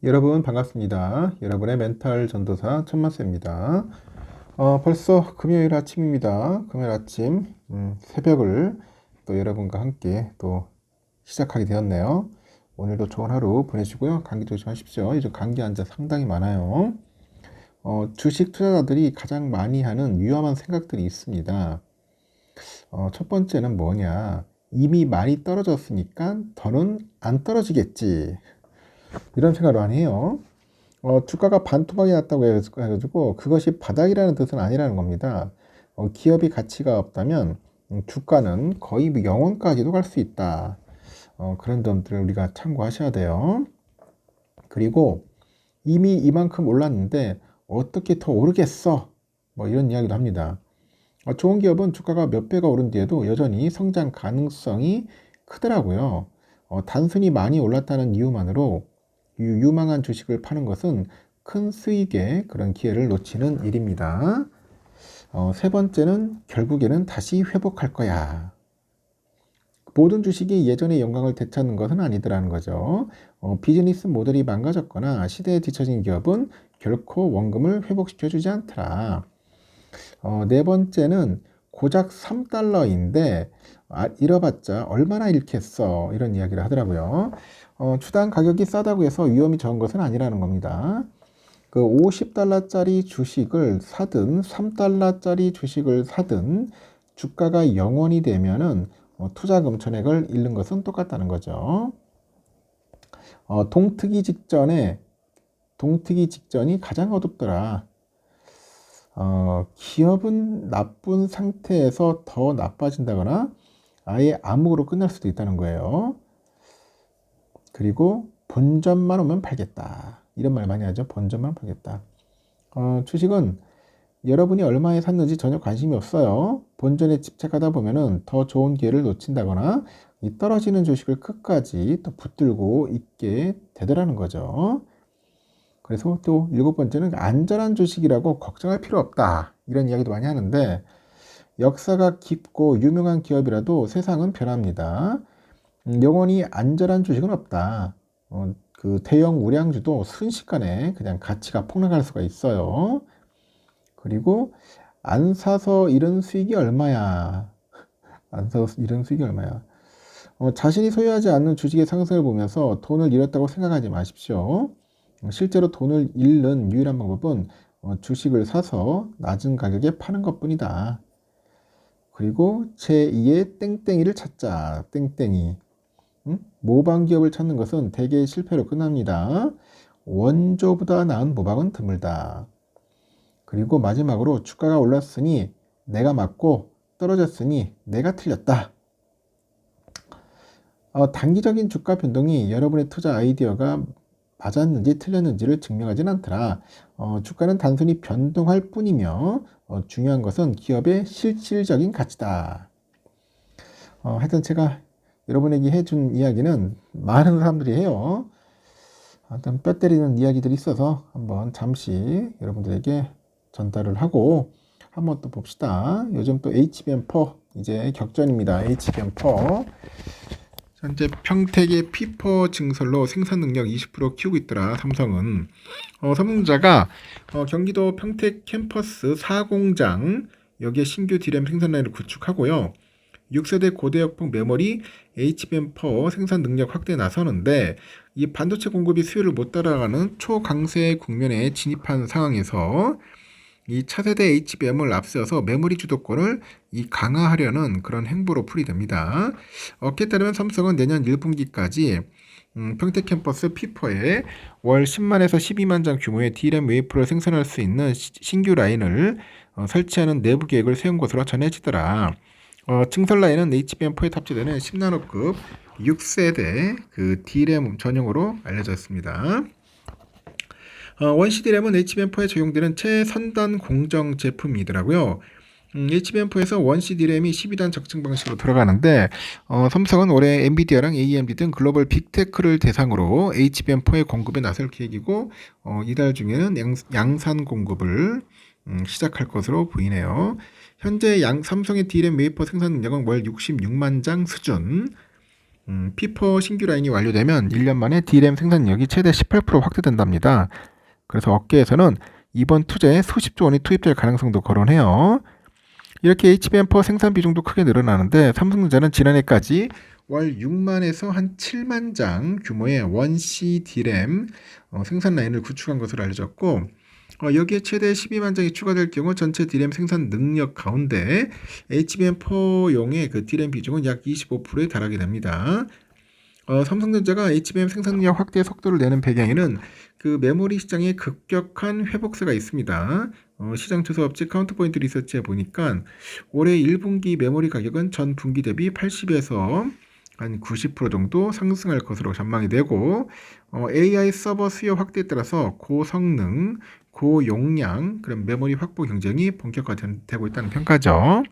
여러분 반갑습니다. 여러분의 멘탈 전도사 천만세입니다. 벌써 금요일 아침입니다. 금요일 아침 새벽을 또 여러분과 함께 또 시작하게 되었네요. 오늘도 좋은 하루 보내시고요. 감기 조심하십시오. 요즘 감기 환자 상당히 많아요. 주식 투자자들이 가장 많이 하는 위험한 생각들이 있습니다. 첫 번째는 뭐냐? 이미 많이 떨어졌으니까 더는 안 떨어지겠지. 이런 생각을 많이 해요. 주가가 반토막이 났다고 해가지고 그것이 바닥이라는 뜻은 아니라는 겁니다. 기업이 가치가 없다면 주가는 거의 뭐 영원까지도 갈 수 있다. 그런 점들을 우리가 참고하셔야 돼요. 그리고 이미 이만큼 올랐는데 어떻게 더 오르겠어? 뭐 이런 이야기도 합니다. 좋은 기업은 주가가 몇 배가 오른 뒤에도 여전히 성장 가능성이 크더라고요. 단순히 많이 올랐다는 이유만으로 유망한 주식을 파는 것은 큰 수익의 그런 기회를 놓치는 일입니다. 세 번째는 결국에는 다시 회복할 거야. 모든 주식이 예전의 영광을 되찾는 것은 아니더라는 거죠. 비즈니스 모델이 망가졌거나 시대에 뒤처진 기업은 결코 원금을 회복시켜 주지 않더라. 네 번째는 고작 3달러인데 잃어봤자 얼마나 잃겠어, 이런 이야기를 하더라고요. 주당 가격이 싸다고 해서 위험이 적은 것은 아니라는 겁니다. 그 50달러짜리 주식을 사든 3달러짜리 주식을 사든 주가가 0원이 되면은 투자금 전액을 잃는 것은 똑같다는 거죠. 동트기 직전이 가장 어둡더라. 기업은 나쁜 상태에서 더 나빠진다거나 아예 암흑으로 끝날 수도 있다는 거예요. 그리고 본전만 오면 팔겠다. 이런 말 많이 하죠. 본전만 팔겠다. 주식은 여러분이 얼마에 샀는지 전혀 관심이 없어요. 본전에 집착하다 보면은 더 좋은 기회를 놓친다거나 이 떨어지는 주식을 끝까지 또 붙들고 있게 되더라는 거죠. 그래서 또 일곱 번째는 안전한 주식이라고 걱정할 필요 없다. 이런 이야기도 많이 하는데 역사가 깊고 유명한 기업이라도 세상은 변합니다. 영원히 안전한 주식은 없다. 그 대형 우량주도 순식간에 그냥 가치가 폭락할 수가 있어요. 그리고 안 사서 잃은 수익이 얼마야? 안 사서 잃은 수익이 얼마야? 자신이 소유하지 않는 주식의 상승을 보면서 돈을 잃었다고 생각하지 마십시오. 실제로 돈을 잃는 유일한 방법은 주식을 사서 낮은 가격에 파는 것뿐이다. 그리고 제2의 땡땡이를 찾자. 땡땡이. 모방 기업을 찾는 것은 대개 실패로 끝납니다. 원조보다 나은 모방은 드물다. 그리고 마지막으로 주가가 올랐으니 내가 맞고 떨어졌으니 내가 틀렸다. 단기적인 주가 변동이 여러분의 투자 아이디어가 맞았는지 틀렸는지를 증명하진 않더라. 주가는 단순히 변동할 뿐이며 중요한 것은 기업의 실질적인 가치다. 하여튼 제가 여러분에게 해준 이야기는 많은 사람들이 해요. 하여튼 뼈 때리는 이야기들이 있어서 한번 잠시 여러분들에게 전달을 하고 한번 또 봅시다. 요즘 또 HBM4 이제 격전입니다. HBM4 현재 평택의 피퍼 증설로 생산 능력 20% 키우고 있더라. 삼성은 삼성전자가 경기도 평택 캠퍼스 4공장 여기에 신규 D램 생산 라인을 구축하고요. 6세대 고대역폭 메모리 HBM4 생산 능력 확대에 나서는데 이 반도체 공급이 수요를 못 따라가는 초강세 국면에 진입한 상황에서 이 차세대 HBM을 앞세워서 메모리 주도권을 강화하려는 그런 행보로 풀이됩니다. 어깨에 따르면 삼성은 내년 1분기까지 평택 캠퍼스 피퍼에 월 10만에서 12만 장 규모의 D램 웨이퍼를 생산할 수 있는 신규 라인을 설치하는 내부 계획을 세운 것으로 전해지더라. 증설 라인은 HBM4에 탑재되는 10나노급 6세대 그 D램 전용으로 알려져 있습니다. 원시 D램은 HBM4에 적용되는 최선단 공정 제품이더라고요. HBM4에서 원시 D램이 12단 적층 방식으로 들어가는데 삼성은 올해 엔비디아랑 AMD 등 글로벌 빅테크를 대상으로 HBM4의 공급에 나설 계획이고 이달 중에는 양산 공급을 시작할 것으로 보이네요. 현재 삼성의 D램 웨이퍼 생산 능력은 월 66만 장 수준. 피퍼 신규 라인이 완료되면 1년 만에 D램 생산력이 최대 18% 확대된답니다. 그래서 업계에서는 이번 투자에 수십조 원이 투입될 가능성도 거론해요. 이렇게 HBM4 생산 비중도 크게 늘어나는데 삼성전자는 지난해까지 월 6만에서 한 7만 장 규모의 원C D램 생산 라인을 구축한 것으로 알려졌고 여기에 최대 12만 장이 추가될 경우 전체 D램 생산 능력 가운데 HBM4용의 그 D램 비중은 약 25%에 달하게 됩니다. 삼성전자가 HBM 생산력 확대 속도를 내는 배경에는 그 메모리 시장의 급격한 회복세가 있습니다. 시장 조사 업체 카운트포인트 리서치에 보니까 올해 1분기 메모리 가격은 전 분기 대비 80에서 한 90% 정도 상승할 것으로 전망이 되고 AI 서버 수요 확대에 따라서 고성능, 고용량 그런 메모리 확보 경쟁이 본격화되고 있다는 평가죠.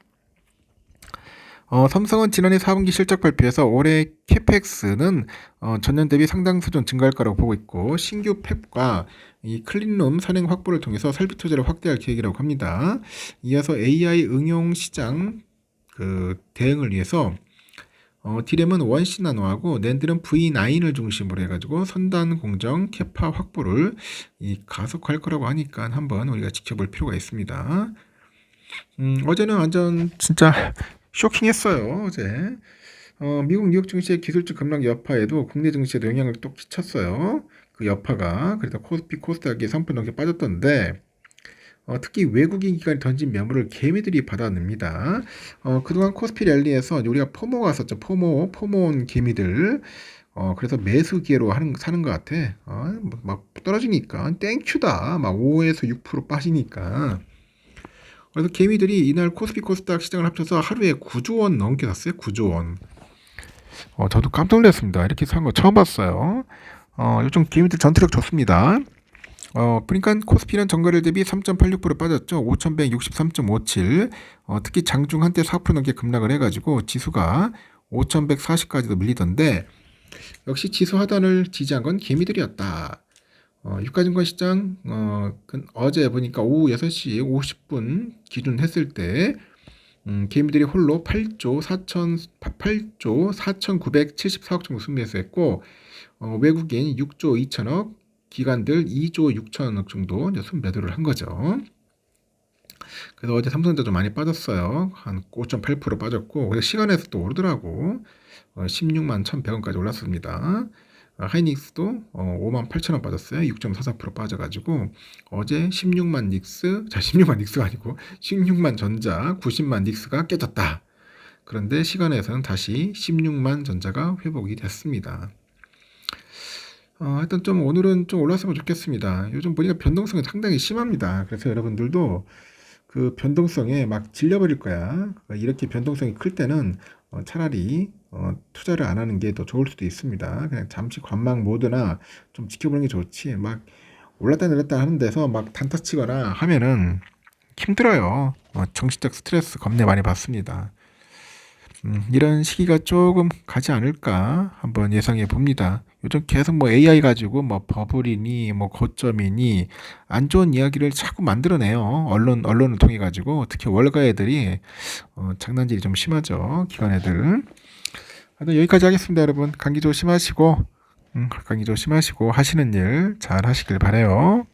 삼성은 지난해 4분기 실적 발표에서 올해 캐펙스는 전년 대비 상당 수준 증가할 거라고 보고 있고 신규 팹과 이 클린룸 선행 확보를 통해서 설비 투자를 확대할 계획이라고 합니다. 이어서 AI 응용 시장 그 대응을 위해서 D램은 원C 나노하고 낸드는 V9을 중심으로 해가지고 선단 공정 캐파 확보를 가속할 거라고 하니까 한번 우리가 지켜볼 필요가 있습니다. 어제는 완전 진짜 쇼킹했어요. 어제 미국 뉴욕 증시의 기술적 급락 여파에도 국내 증시에도 영향을 또 끼쳤어요. 그 여파가 그래서 코스피 코스닥이 3% 넘게 빠졌던데 특히 외국인 기관이 던진 매물을 개미들이 받아냅니다. 그동안 코스피 랠리에서 우리가 포모가 왔었죠. 포모온 개미들. 그래서 매수 기회로 사는 것 같아. 막 떨어지니까 땡큐다. 막 5에서 6% 빠지니까. 그래서 개미들이 이날 코스피 코스닥 시장을 합쳐서 하루에 9조 원 넘게 샀어요. 9조 원. 저도 깜짝 놀랐습니다. 이렇게 산 거 처음 봤어요. 요즘 개미들 전투력 좋습니다. 그러니까 코스피는 전거래 대비 3.86% 빠졌죠. 5163.57. 특히 장중 한때 4% 넘게 급락을 해가지고 지수가 5140까지도 밀리던데 역시 지수 하단을 지지한 건 개미들이었다. 유가증권 시장 어제 보니까 오후 6시 50분 기준 했을 때 개미들이 홀로 8조 4,974억 정도 순매수했고 외국인 6조 2천억 기관들 2조 6천억 정도 순매도를 한 거죠. 그래서 어제 삼성전자 좀 많이 빠졌어요. 한 5.8% 빠졌고 그래서 시간에서 또 오르더라고. 16만 1,100원까지 올랐습니다. 하이닉스도 5만 8천원 빠졌어요. 6.44% 빠져가지고 어제 16만 닉스가 아니고 16만 전자, 90만 닉스가 깨졌다. 그런데 시간에서는 다시 16만 전자가 회복이 됐습니다. 하여튼 좀 오늘은 좀 올랐으면 좋겠습니다. 요즘 보니까 변동성이 상당히 심합니다. 그래서 여러분들도 그 변동성에 막 질려버릴 거야. 이렇게 변동성이 클 때는 차라리 투자를 안 하는 게 더 좋을 수도 있습니다. 그냥 잠시 관망 모드나 좀 지켜보는 게 좋지. 막 올랐다 내렸다 하는 데서 막 단타 치거나 하면은 힘들어요. 정신적 스트레스 겁내 많이 받습니다. 이런 시기가 조금 가지 않을까 한번 예상해 봅니다. 요즘 계속 뭐 AI 가지고 뭐 버블이니 뭐 고점이니 안 좋은 이야기를 자꾸 만들어내요. 언론을 통해 가지고 특히 월가 애들이 장난질이 좀 심하죠. 기관 애들. 하여튼 여기까지 하겠습니다, 여러분. 감기 조심하시고 하시는 일 잘 하시길 바래요.